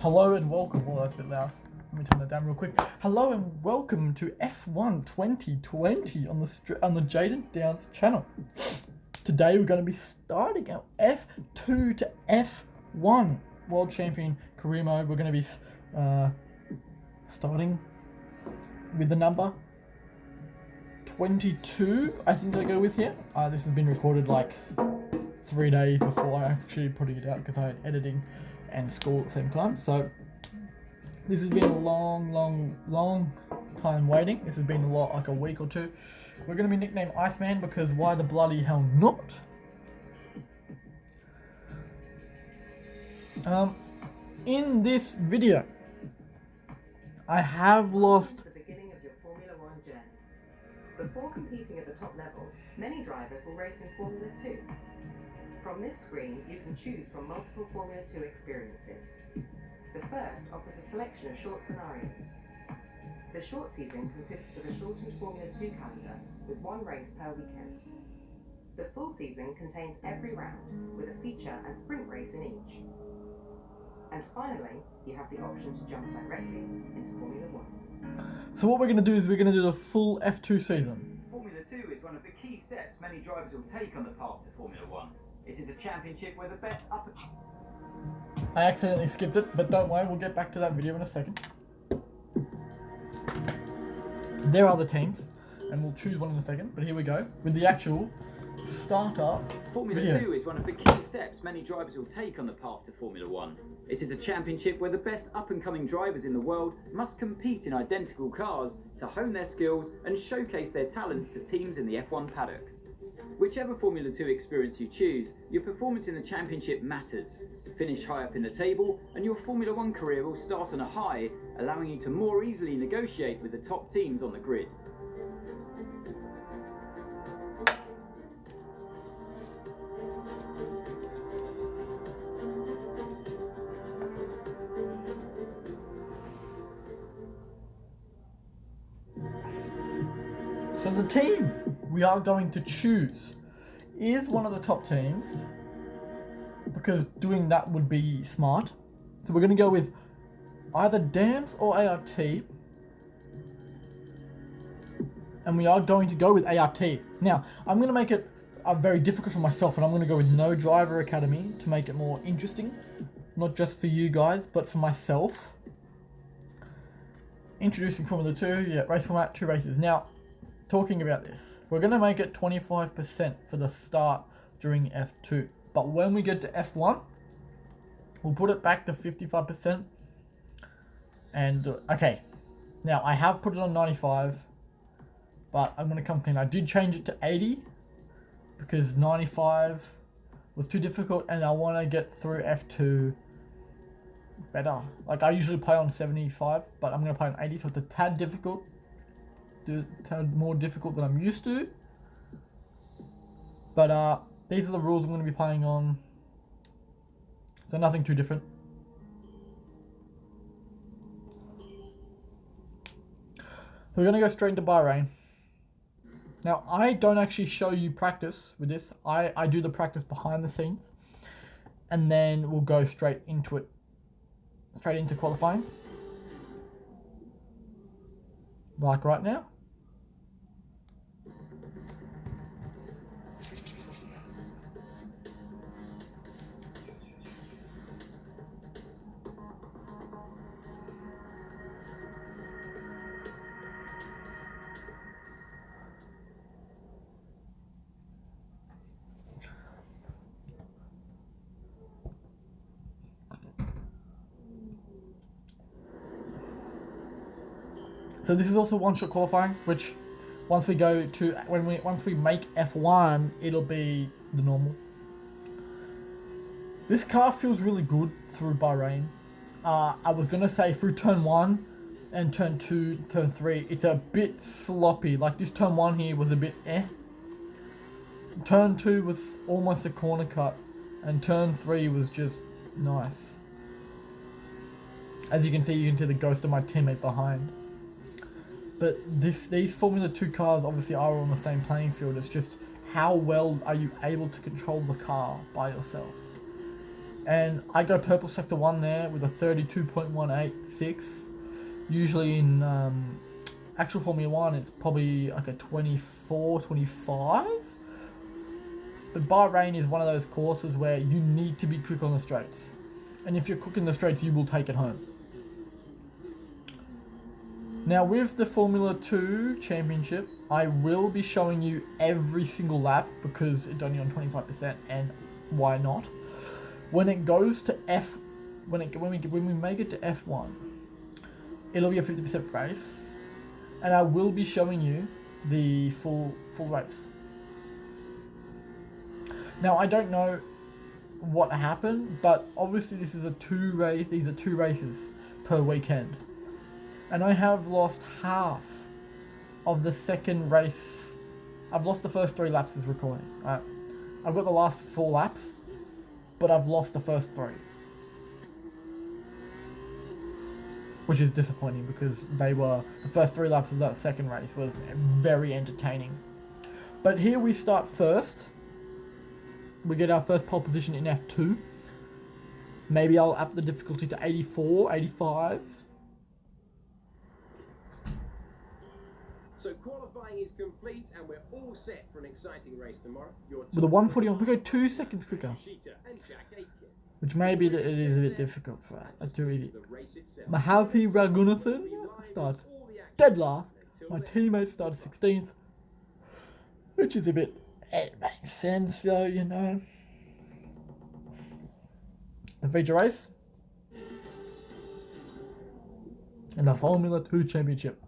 Hello and welcome. Well, that's a bit loud. Let me turn that down real quick. Hello and welcome to F1 2020 on the Jaden Downs channel. Today we're going to be starting our F2 to F1 World Champion career mode. We're going to be starting with the number 22. I think I go with here. This has been recorded like 3 days before I actually putting it out because I had editing and school at the same time. So this has been a long time waiting. This has been a lot, like a week or two. We're going to be nicknamed Iceman because why the bloody hell not? In this video, I have lost The beginning of your Formula One journey. Before competing at the top level, many drivers will race in Formula 2. From this screen, you can choose from multiple Formula 2 experiences. The first offers a selection of short scenarios. The short season consists of a shortened Formula 2 calendar with one race per weekend. The full season contains every round, with a feature and sprint race in each. And finally, you have the option to jump directly into Formula 1. So what we're going to do is we're going to do the full F2 season. Formula 2 is one of the key steps many drivers will take on the path to Formula 1. It is a championship where the best up... I accidentally skipped it, but don't worry, we'll get back to that video in a second. There are the teams, and we'll choose one in a second, but here we go, with the actual starter Formula video. 2 is one of the key steps many drivers will take on the path to Formula 1. It is a championship where the best up-and-coming drivers in the world must compete in identical cars to hone their skills and showcase their talents to teams in the F1 paddock. Whichever Formula 2 experience you choose, your performance in the championship matters. Finish high up in the table and your Formula 1 career will start on a high, allowing you to more easily negotiate with the top teams on the grid. So the team we are going to choose is one of the top teams, because doing that would be smart. So we're going to go with either DAMS or ART, and we are going to go with ART. Now, I'm going to make it very difficult for myself, and I'm going to go with no driver academy to make it more interesting, not just for you guys, but for myself. Introducing Formula 2, yeah, race format, 2 races. Now, talking about this, we're going to make it 25% for the start during F2. But when we get to F1, we'll put it back to 55%. And, okay, now I have put it on 95, but I'm going to come clean. I did change it to 80 because 95 was too difficult and I want to get through F2 better. Like, I usually play on 75, but I'm going to play on 80, so it's a tad difficult. Tad more difficult than I'm used to. But these are the rules I'm going to be playing on. So nothing too different. So we're going to go straight into Bahrain. Now, I don't actually show you practice with this. I do the practice behind the scenes. And then we'll go straight into it. Straight into qualifying. Like right now. So this is also one-shot qualifying, which once we go to once we make F1, it'll be the normal. This car feels really good through Bahrain. I was gonna say through turn 1 and turn 2, turn 3, it's a bit sloppy. Like this turn 1 here was a bit eh. Turn 2 was almost a corner cut, and turn 3 was just nice. As you can see the ghost of my teammate behind. But these Formula 2 cars obviously are on the same playing field. It's just how well are you able to control the car by yourself. And I go purple sector 1 there with a 32.186. Usually in actual Formula 1 it's probably like a 24, 25. But Bahrain is one of those courses where you need to be quick on the straights. And if you're quick in the straights, you will take it home. Now with the Formula 2 Championship, I will be showing you every single lap because it's only on 25%, and why not? When it goes to when we make it to F1, it'll be a 50% race, and I will be showing you the full race. Now I don't know what happened, but obviously these are two races per weekend. And I have lost half of the second race. I've lost the first 3 laps as recording. Right? I've got the last 4 laps, but I've lost the first 3. Which is disappointing because the first 3 laps of that second race was very entertaining. But here we start first. We get our first pole position in F2. Maybe I'll up the difficulty to 84, 85. So qualifying is complete and we're all set for an exciting race tomorrow. With a 140 on, we go 2 seconds quicker. Which maybe it is a bit difficult for that. That's too easy. Mahavi Raghunathan starts dead last. My teammate started 16th. Which is a bit... It makes sense though, you know. The feature race. And the Formula 2 Championship.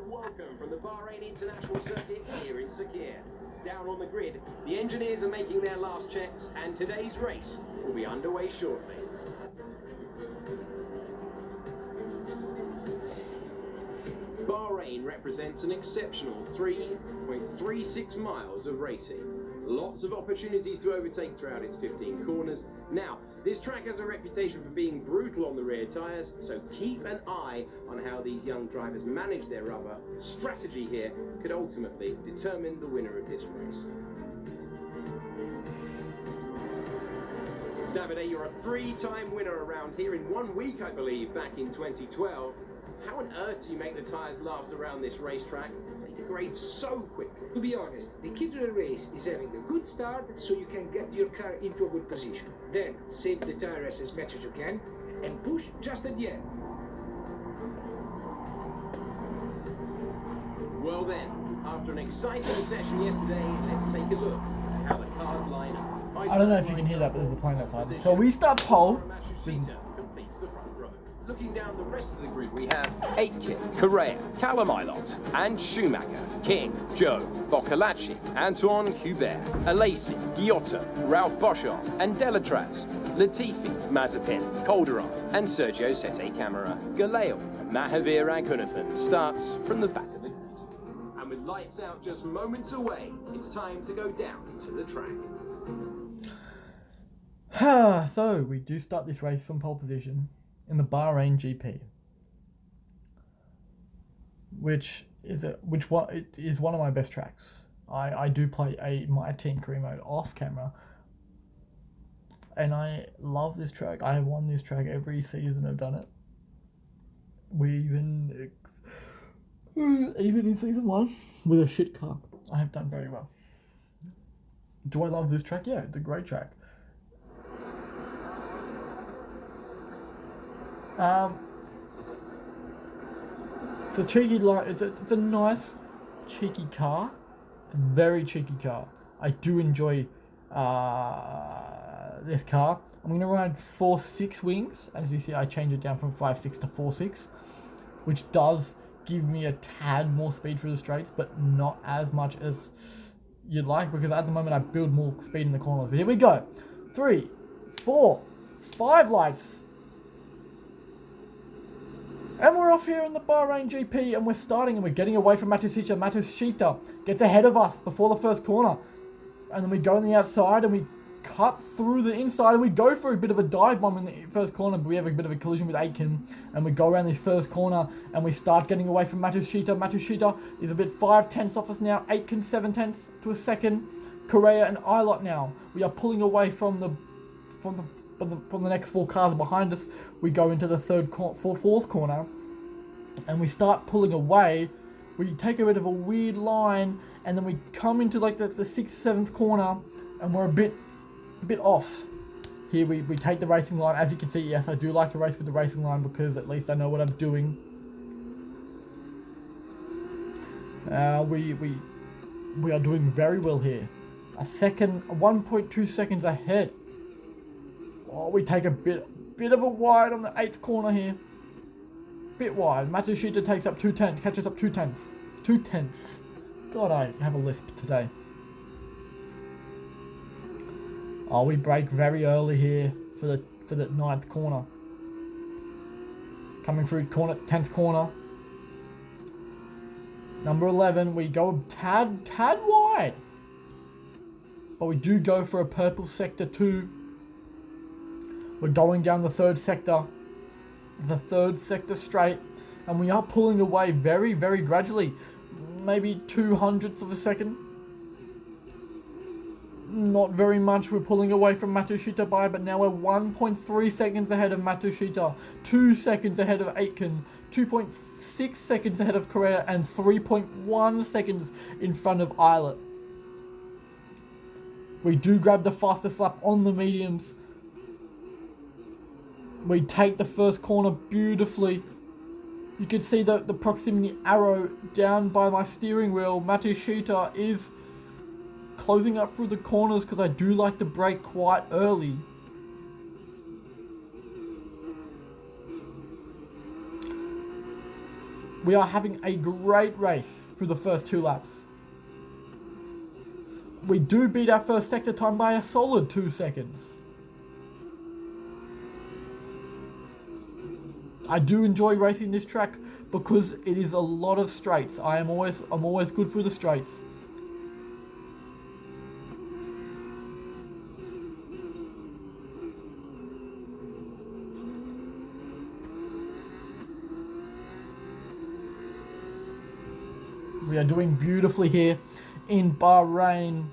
Welcome from the Bahrain International Circuit here in Sakhir. Down on the grid, the engineers are making their last checks and today's race will be underway shortly. Bahrain represents an exceptional 3.36 miles of racing. Lots of opportunities to overtake throughout its 15 corners. Now, this track has a reputation for being brutal on the rear tyres, so keep an eye on how these young drivers manage their rubber. Strategy here could ultimately determine the winner of this race. Davide, you're a 3-time winner around here in 1 week, I believe, back in 2012. How on earth do you make the tyres last around this racetrack? They degrade so quickly. To be honest, the key to the race is having a good start so you can get your car into a good position. Then save the tires as much as you can and push just at the end. Well then, after an exciting session yesterday, let's take a look at how the cars line up. I don't know if you can hear that, but there's a plane outside. So we start pole. Completes the front row. Looking down the rest of the grid, we have Aitken, Correa, Calamirot, and Schumacher, King, Joe, Boccolacci, Antoine Hubert, Alesi, Giotto, Ralph Boschard, and Delatraz, Latifi, Mazepin, Calderon, and Sergio Sette Camara. Galeo and Mahavir Raghunathan starts from the back of the grid. And with lights out just moments away, it's time to go down to the track. So we do start this race from pole position in the Bahrain GP, which is one of my best tracks. I do play my team career mode off camera, and I love this track. I have won this track every season I've done it. Even in season 1 with a shit car, I have done very well. Do I love this track? Yeah, it's a great track. It's a cheeky, it's a nice, cheeky car. It's a very cheeky car. I do enjoy this car. I'm going to ride 4.6 wings. As you see, I changed it down from 5.6 to 4.6, which does give me a tad more speed through the straights, but not as much as you'd like, because at the moment I build more speed in the corners. But here we go. 3, 4, 5 lights. And we're off here in the Bahrain GP, and we're starting, and we're getting away from Matsushita. Matsushita gets ahead of us before the first corner. And then we go on the outside, and we cut through the inside and we go for a bit of a dive bomb in the first corner, but we have a bit of a collision with Aitken, and we go around this first corner and we start getting away from Matsushita. Matsushita is a bit 5/10 off us now. Aitken 7/10 to a second. Correa and Ilott now. We are pulling away from the next 4 cars behind us. We go into the fourth corner and we start pulling away. We take a bit of a weird line and then we come into like the 6th, 7th corner and we're a bit off. Here we take the racing line. As you can see, yes, I do like to race with the racing line because at least I know what I'm doing. We are doing very well here. 1.2 seconds ahead. Oh, we take a bit of a wide on the 8th corner here. Bit wide. Matsushita takes up 2/10, catches up 2/10. 2/10. God, I have a lisp today. Oh, we brake very early here for the 9th corner. Coming through 10th corner. Number 11, we go tad wide. But we do go for a purple sector 2. We're going down the 3rd sector. The 3rd sector straight. And we are pulling away very, very gradually. Maybe 0.02 of a second. Not very much. We're pulling away from Matsushita by, but now we're 1.3 seconds ahead of Matsushita. 2 seconds ahead of Aitken. 2.6 seconds ahead of Correa. And 3.1 seconds in front of Ilott. We do grab the fastest lap on the mediums. We take the first corner beautifully. You can see the proximity arrow down by my steering wheel. Matsushita is closing up through the corners because I do like to brake quite early. We are having a great race through the first 2 laps. We do beat our first sector time by a solid 2 seconds. I do enjoy racing this track because it is a lot of straights. I'm always good through the straights. We are doing beautifully here in Bahrain.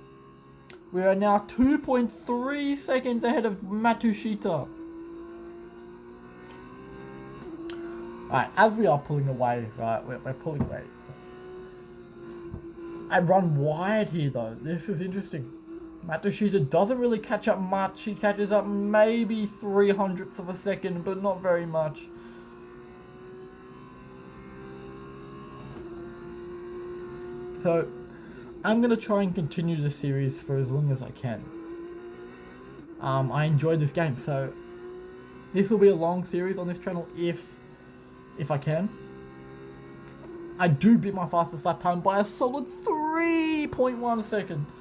We are now 2.3 seconds ahead of Matsushita. Alright, as we are pulling away, right, we're pulling away. I run wide here though. This is interesting. Matsushita doesn't really catch up much. He catches up maybe 0.03 of a second, but not very much. So, I'm going to try and continue the series for as long as I can. I enjoyed this game, so this will be a long series on this channel if I can. I do beat my fastest lap time by a solid 3.1 seconds.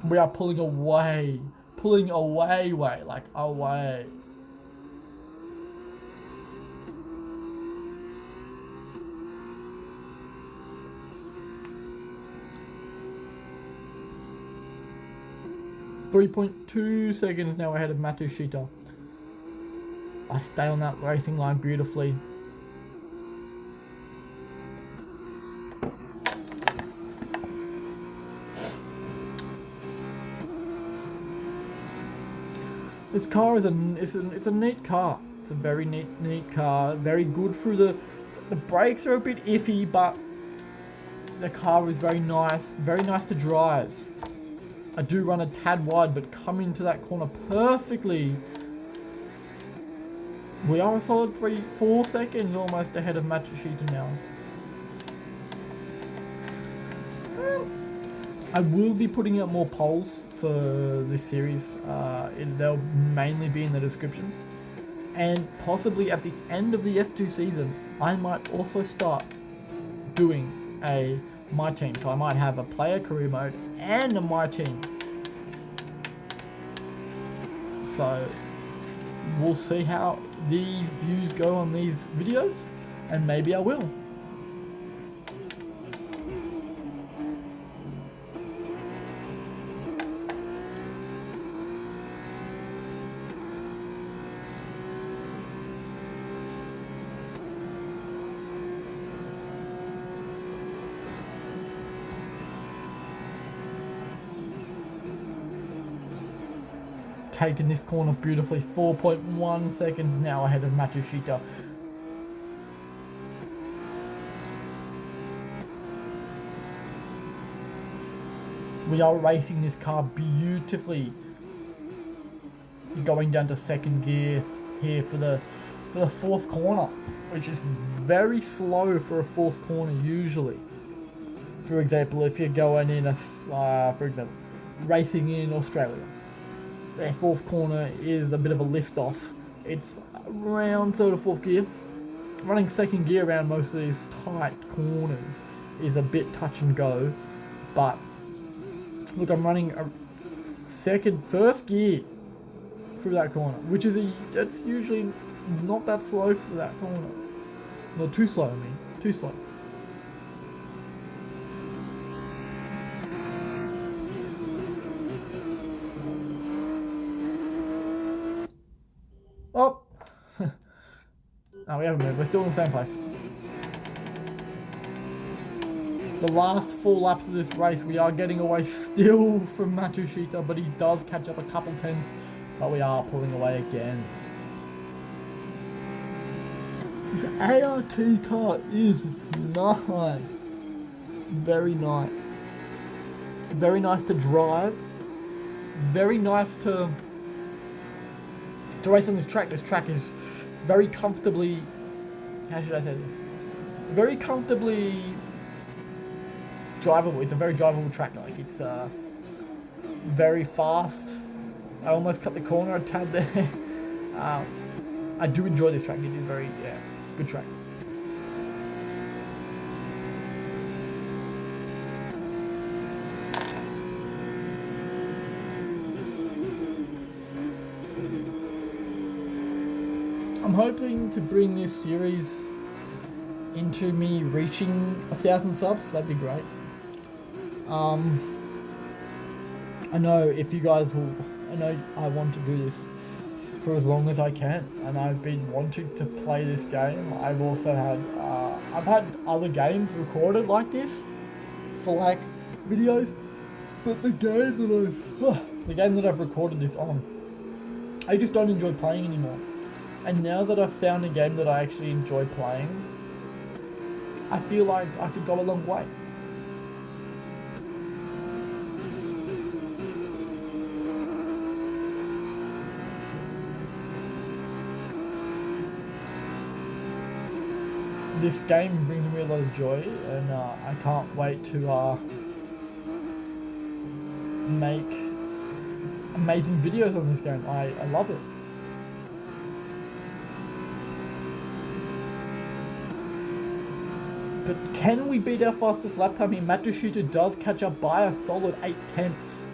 We are pulling away, like away. .2 seconds now ahead of Matsushita. I stay on that racing line beautifully. This car is it's a neat car. It's a very neat car. Very good through the brakes are a bit iffy, but the car is very nice to drive. I do run a tad wide, but come into that corner perfectly. We are a solid 4 seconds almost ahead of Matsushita now. I will be putting out more polls for this series. They'll mainly be in the description. And possibly at the end of the F2 season, I might also start doing a My Team. So I might have a player career mode and a My Team. So we'll see how the views go on these videos, and maybe I will. taken this corner beautifully. 4.1 seconds now ahead of Matsushita. We are racing this car beautifully. Going down to second gear here for the fourth corner, which is very slow for a fourth corner usually. For example, if you're going in for example, racing in Australia, their fourth corner is a bit of a lift off. It's around third or fourth gear. Running second gear around most of these tight corners is a bit touch and go, but look, I'm running a first gear through that corner, which is that's usually not that slow for that corner. Not too slow, I mean, too slow. Oh! No, we haven't moved. We're still in the same place. The last 4 laps of this race, we are getting away still from Matsushita, but he does catch up a couple tenths, but we are pulling away again. This ART car is nice. Very nice. Very nice to drive. Very nice to race on this track. This track is very comfortably, how should I say this? Very comfortably drivable. It's a very drivable track. Like, it's very fast. I almost cut the corner a tad there. I do enjoy this track. It is very, good track. I'm hoping to bring this series into me reaching 1,000 subs. That'd be great. I know if you guys will, I know I want to do this for as long as I can, and I've been wanting to play this game. I've also had, I've had other games recorded like this for like videos, but the game that I've recorded this on, I just don't enjoy playing anymore. And now that I've found a game that I actually enjoy playing, I feel like I could go a long way. This game brings me a lot of joy, and I can't wait to make amazing videos on this game. I love it. But can we beat our fastest lap time here? Matsushita does catch up by a solid 8 tenths.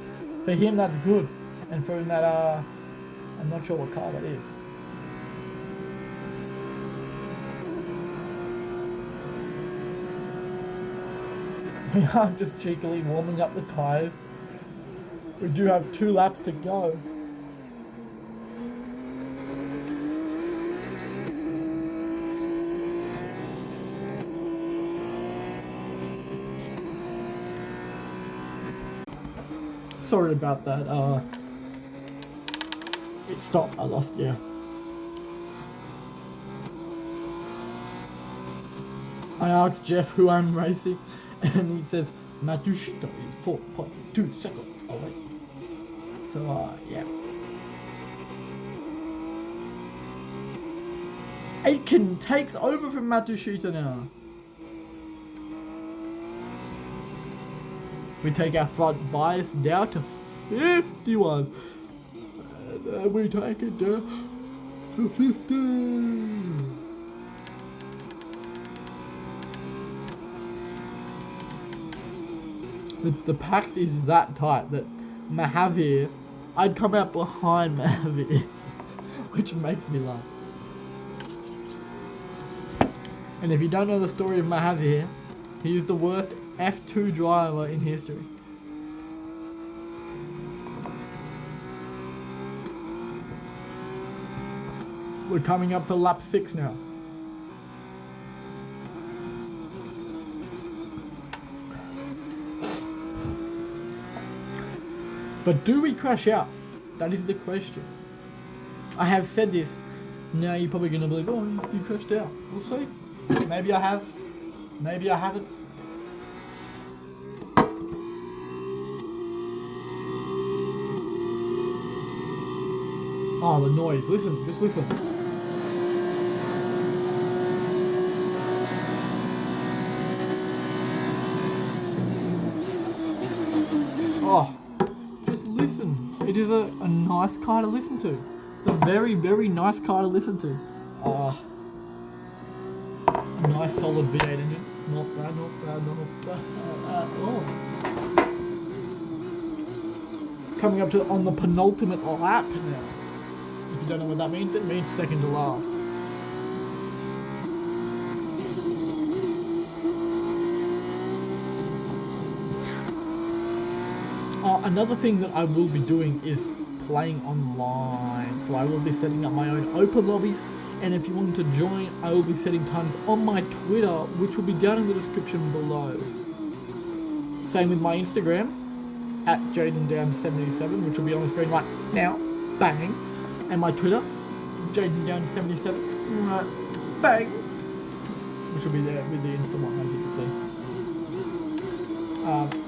For him, that's good. And for that, I'm not sure what car that is. We are just cheekily warming up the tyres. We do have 2 laps to go. Sorry about that. It stopped. I lost gear. I asked Jeff who I'm racing, and he says Matsushita is 4.2 seconds away. So yeah. Aitken takes over from Matsushita now. We take our front bias down to 51. And then we take it down to 50. The pact is that tight that Mahavir, I'd come out behind Mahavir, which makes me laugh. And if you don't know the story of Mahavir, he's the worst F2 driver in history. We're coming up to lap 6 now. But do we crash out? That is the question. I have said this. Now you're probably going to believe, oh, you crashed out. We'll see. Maybe I have. Maybe I haven't. Oh, the noise. Listen. Just listen. Oh, just listen. It is a nice car to listen to. It's a very, very nice car to listen to. A nice solid V8 engine. Not bad, not bad, not bad at all. Coming up to on the penultimate lap now. If you don't know what that means, it means second to last. Another thing that I will be doing is playing online. So I will be setting up my own open lobbies, and if you want to join, I will be setting times on my Twitter, which will be down in the description below. Same with my Instagram, at JadenDown77, which will be on the screen right now. Bang. And my Twitter, JadenDown77, bang. Which will be there with the Insta one, as you can see.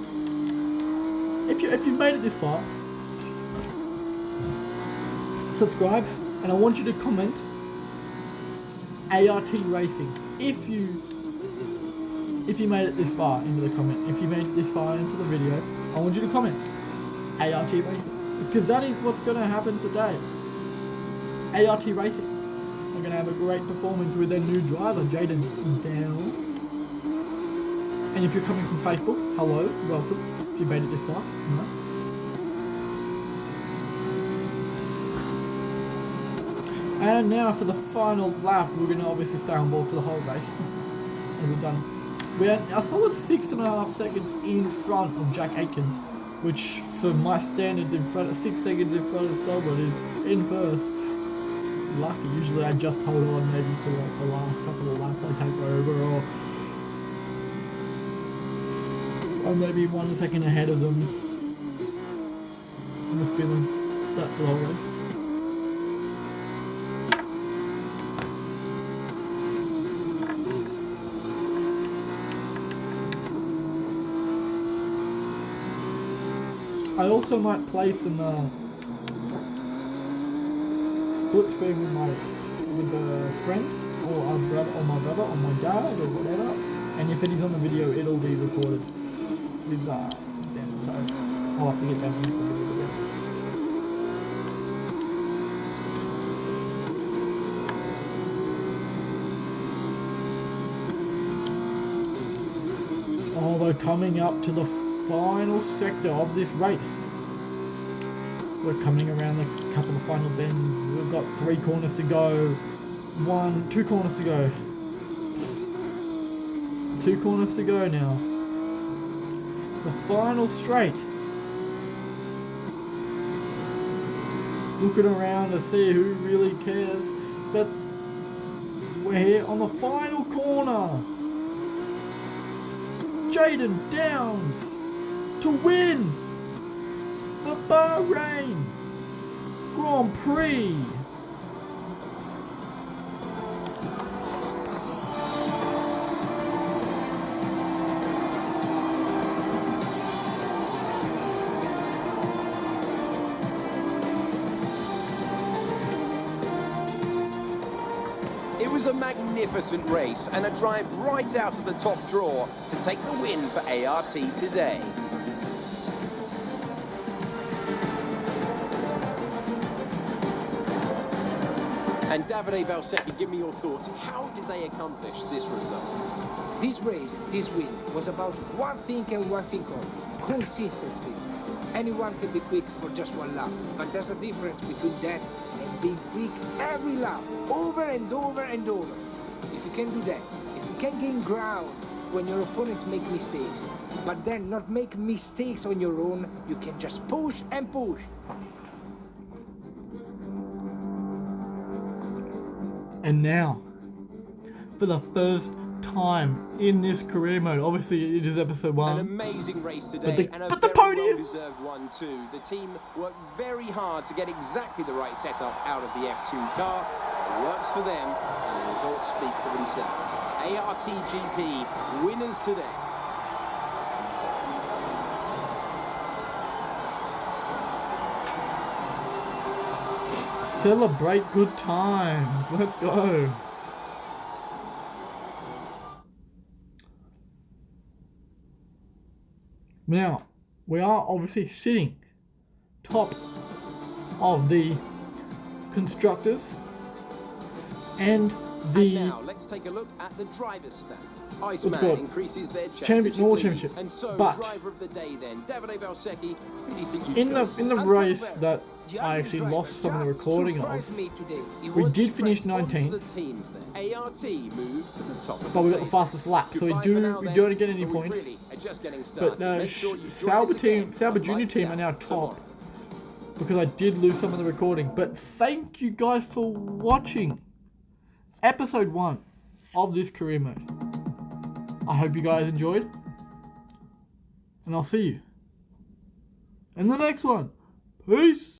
If you've made it this far, subscribe, and I want you to comment ART Racing. If you made it this far into the comment, if you made it this far into the video, I want you to comment ART Racing, because that is what's going to happen today. ART Racing are going to have a great performance with their new driver, Jaden Downs. And if you're coming from Facebook, hello, welcome. If you made it this far, nice. And now for the final lap, we're going to obviously stay on board for the whole race. And we're done. We're a solid 6.5 seconds in front of Jack Aitken, which for my standards in front of 6 seconds in front of Silver is in first. Lucky, usually I just hold on maybe for like the last couple of laps I take over, or maybe 1 second ahead of them. I'm just feeling that's the whole race. I also might play some split screen with a friend or a brother or my brother or my dad or whatever, and if it is on the video, it'll be recorded with them, so I'll have to get them into the video again. Oh, we're coming up to the final sector of this race. We're coming around a couple of final bends. We've got 3 corners to go. 2 corners to go. 2 corners to go now. The final straight. Looking around to see who really cares, but we're here on the final corner. Jaden Downs to win the Bahrain Grand Prix. It was a magnificent race and a drive right out of the top draw to take the win for ART today. And Davide Valsecchi, give me your thoughts. How did they accomplish this result? This race, this win, was about one thing and one thing only: consistency. Anyone can be quick for just 1 lap, but there's a difference between that and being quick every lap, over and over and over. If you can do that, if you can gain ground when your opponents make mistakes, but then not make mistakes on your own, you can just push and push. And now, for the first time in this career mode. Obviously, it is episode An 1. amazing race today, and a but very the podium. well-deserved one too. The team worked very hard to get exactly the right setup out of the F2 car. It works for them, and the results speak for themselves. ARTGP winners today. Celebrate good times. Let's go. Now, we are obviously sitting top of the constructors and the And now let's take a look at the driver's stats. What's Iceman called? increases their Normal championship lead. championship. And so, But driver of the day then, Davide Valsecchi, who do you think you'd in go the for? race that I actually lost some of the recording of, we did finish 19th, The teams then. ART moved to the top of but we the got the table. fastest lap, so Goodbye for now, we then, don't get any but we points. really are just getting started. But Make sure you join Sauber us again Sauber on Junior Lights team are Out now tomorrow. top because I did lose some of the recording. But thank you guys for watching episode 1 of this career mode. I hope you guys enjoyed, and I'll see you in the next one. Peace.